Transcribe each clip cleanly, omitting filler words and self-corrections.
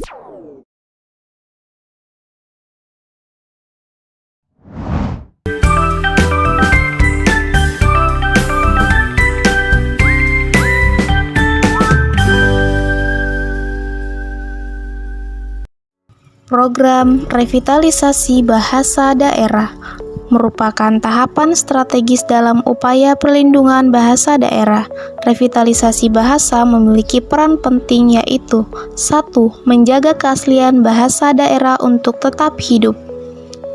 Program Revitalisasi Bahasa Daerah merupakan tahapan strategis dalam upaya perlindungan bahasa daerah. Revitalisasi bahasa memiliki peran penting, yaitu 1. Menjaga keaslian bahasa daerah untuk tetap hidup.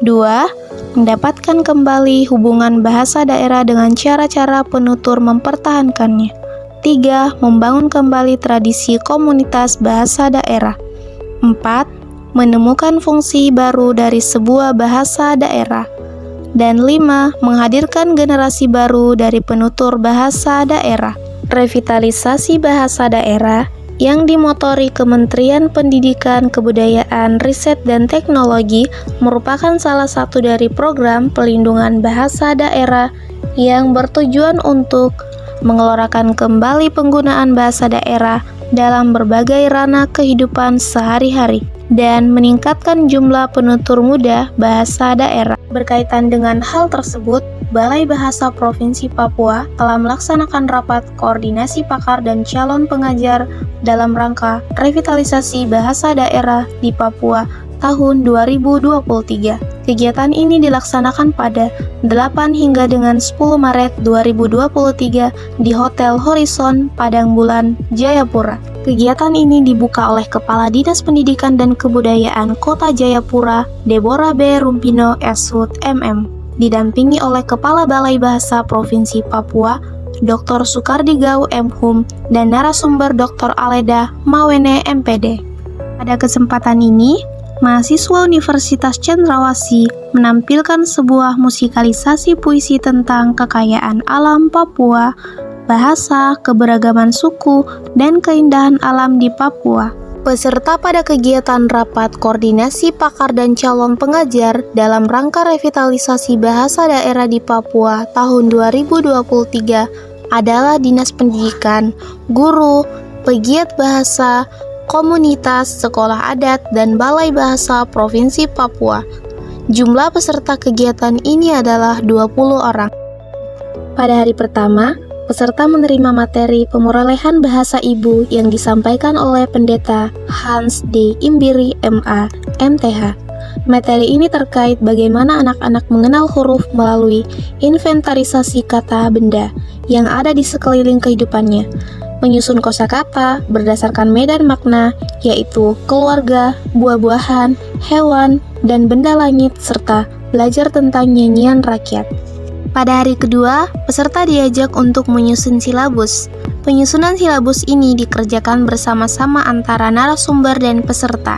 2. Mendapatkan kembali hubungan bahasa daerah dengan cara-cara penutur mempertahankannya. 3. Membangun kembali tradisi komunitas bahasa daerah. 4. Menemukan fungsi baru dari sebuah bahasa daerah. Dan 5. Menghadirkan generasi baru dari penutur bahasa daerah. Revitalisasi bahasa daerah yang dimotori Kementerian Pendidikan, Kebudayaan, Riset, dan Teknologi merupakan salah satu dari program pelindungan bahasa daerah yang bertujuan untuk mengelorakan kembali penggunaan bahasa daerah dalam berbagai ranah kehidupan sehari-hari dan meningkatkan jumlah penutur muda bahasa daerah. Berkaitan dengan hal tersebut, Balai Bahasa Provinsi Papua telah melaksanakan rapat koordinasi pakar dan calon pengajar dalam rangka revitalisasi bahasa daerah di Papua tahun 2023. Kegiatan ini dilaksanakan pada 8 hingga dengan 10 Maret 2023 di Hotel Horizon, Padang Bulan, Jayapura. Kegiatan ini dibuka oleh Kepala Dinas Pendidikan dan Kebudayaan Kota Jayapura, Deborah B. Rumpino SHUT MM, didampingi oleh Kepala Balai Bahasa Provinsi Papua, Dr. Sukardigau M.Hum, dan narasumber Dr. Aleda Mawene MPD. Pada kesempatan ini, mahasiswa Universitas Cendrawasih menampilkan sebuah musikalisasi puisi tentang kekayaan alam Papua, bahasa, keberagaman suku, dan keindahan alam di Papua. Peserta pada kegiatan rapat koordinasi pakar dan calon pengajar dalam rangka revitalisasi bahasa daerah di Papua tahun 2023 adalah Dinas Pendidikan, guru, pegiat bahasa, komunitas, sekolah adat, dan Balai Bahasa Provinsi Papua. Jumlah peserta kegiatan ini adalah 20 orang. Pada hari pertama, peserta menerima materi pemurolehan bahasa ibu yang disampaikan oleh Pendeta Hans D. Imbiri MA, MTH. Materi ini terkait bagaimana anak-anak mengenal huruf melalui inventarisasi kata benda yang ada di sekeliling kehidupannya, menyusun kosakata berdasarkan medan makna, yaitu keluarga, buah-buahan, hewan, dan benda langit, serta belajar tentang nyanyian rakyat. Pada hari kedua, peserta diajak untuk menyusun silabus. Penyusunan silabus ini dikerjakan bersama-sama antara narasumber dan peserta.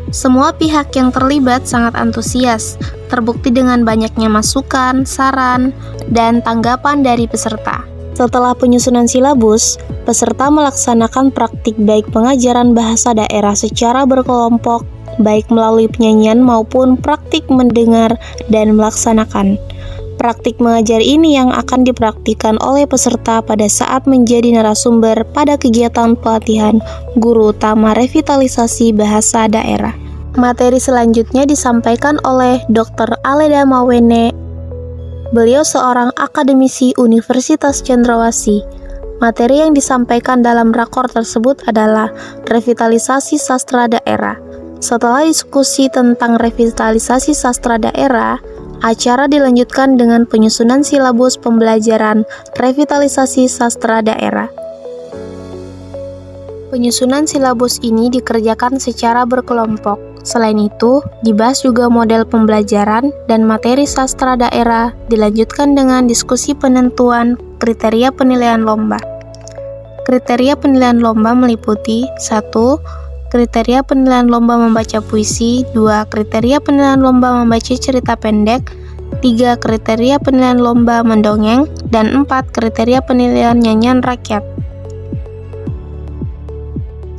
Semua pihak yang terlibat sangat antusias, terbukti dengan banyaknya masukan, saran, dan tanggapan dari peserta. Setelah penyusunan silabus, peserta melaksanakan praktik baik pengajaran bahasa daerah secara berkelompok, baik melalui penyanyian maupun praktik mendengar dan melaksanakan. Praktik mengajar ini yang akan dipraktikkan oleh peserta pada saat menjadi narasumber pada kegiatan pelatihan guru utama revitalisasi bahasa daerah. Materi selanjutnya disampaikan oleh Dr. Aleda Mawene. Beliau seorang akademisi Universitas Cendrawasih. Materi yang disampaikan dalam rakor tersebut adalah revitalisasi sastra daerah. Setelah diskusi tentang revitalisasi sastra daerah, acara dilanjutkan dengan penyusunan silabus pembelajaran revitalisasi sastra daerah. Penyusunan silabus ini dikerjakan secara berkelompok. Selain itu, dibahas juga model pembelajaran dan materi sastra daerah, dilanjutkan dengan diskusi penentuan kriteria penilaian lomba. Kriteria penilaian lomba meliputi 1. Kriteria penilaian lomba membaca puisi, 2. Kriteria penilaian lomba membaca cerita pendek, 3. Kriteria penilaian lomba mendongeng, dan 4. Kriteria penilaian nyanyian rakyat.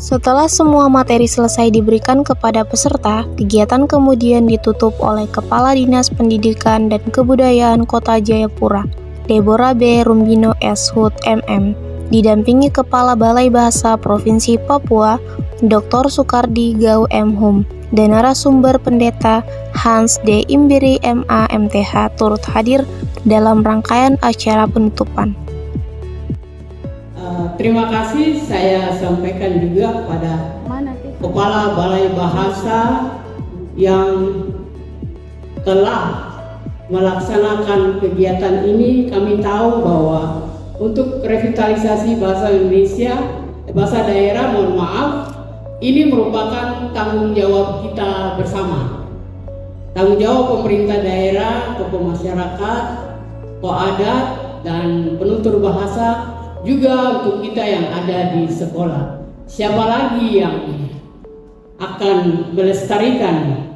Setelah semua materi selesai diberikan kepada peserta, kegiatan kemudian ditutup oleh Kepala Dinas Pendidikan dan Kebudayaan Kota Jayapura, Deborah B. Rumbino SHUT MM. didampingi Kepala Balai Bahasa Provinsi Papua, Dr. Sukardi Gau M. Hum, dan narasumber Pendeta Hans D. Imbiri MA MTH turut hadir dalam rangkaian acara penutupan. Terima kasih saya sampaikan juga pada Kepala Balai Bahasa yang telah melaksanakan kegiatan ini. Kami tahu bahwa untuk revitalisasi bahasa Indonesia, bahasa daerah, mohon maaf, ini merupakan tanggung jawab kita bersama. Tanggung jawab pemerintah daerah, tokoh masyarakat, tokoh adat, dan penutur bahasa, juga untuk kita yang ada di sekolah. Siapa lagi yang akan melestarikan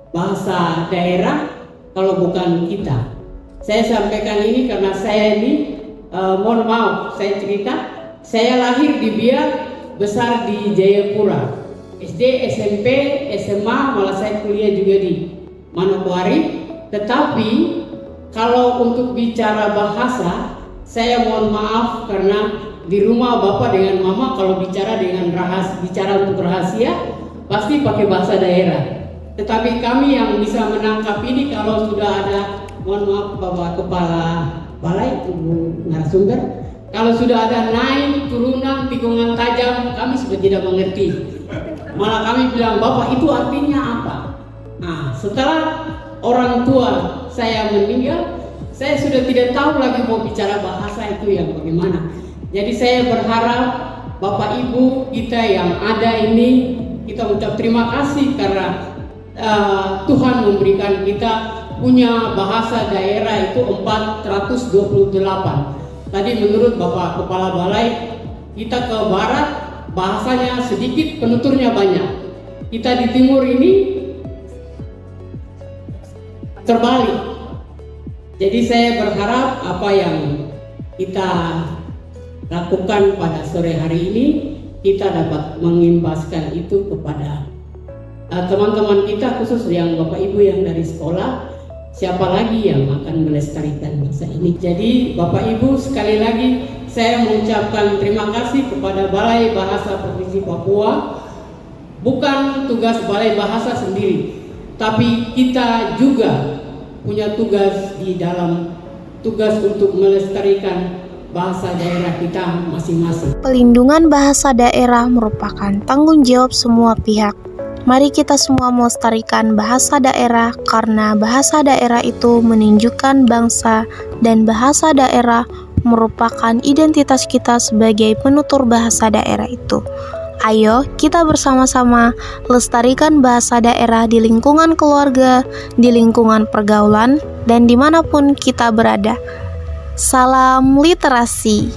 bahasa daerah kalau bukan kita? Saya sampaikan ini karena saya ini, mohon maaf, saya cerita, saya lahir di Biak, besar di Jayapura, SD, SMP, SMA, malah saya kuliah juga di Manokwari. Tetapi kalau untuk bicara bahasa, saya mohon maaf karena di rumah bapak dengan mama kalau bicara untuk rahasia pasti pakai bahasa daerah. Tetapi kami yang bisa menangkap ini kalau sudah ada, mohon maaf Bapak Kepala Balai, Ibu narasumber, kalau sudah ada naik, turunan, tikungan tajam, kami sudah tidak mengerti. Malah kami bilang, Bapak itu artinya apa? Nah, setelah orang tua saya meninggal, saya sudah tidak tahu lagi mau bicara bahasa itu yang bagaimana. Jadi saya berharap Bapak Ibu kita yang ada ini, kita ucap terima kasih karena Tuhan memberikan kita punya bahasa daerah itu 428. Tadi menurut Bapak Kepala Balai, kita ke barat bahasanya sedikit, penuturnya banyak. Kita di timur ini terbalik. Jadi saya berharap apa yang kita lakukan pada sore hari ini, kita dapat mengimbaskan itu kepada teman-teman kita, khusus yang Bapak Ibu yang dari sekolah. Siapa lagi yang akan melestarikan bahasa ini? Jadi Bapak Ibu, sekali lagi saya mengucapkan terima kasih kepada Balai Bahasa Provinsi Papua. Bukan tugas Balai Bahasa sendiri, tapi kita juga punya tugas di dalam tugas untuk melestarikan bahasa daerah kita masing-masing. Pelindungan bahasa daerah merupakan tanggung jawab semua pihak. Mari kita semua melestarikan bahasa daerah karena bahasa daerah itu menunjukkan bangsa dan bahasa daerah merupakan identitas kita sebagai penutur bahasa daerah itu. Ayo kita bersama-sama lestarikan bahasa daerah di lingkungan keluarga, di lingkungan pergaulan, dan dimanapun kita berada. Salam literasi.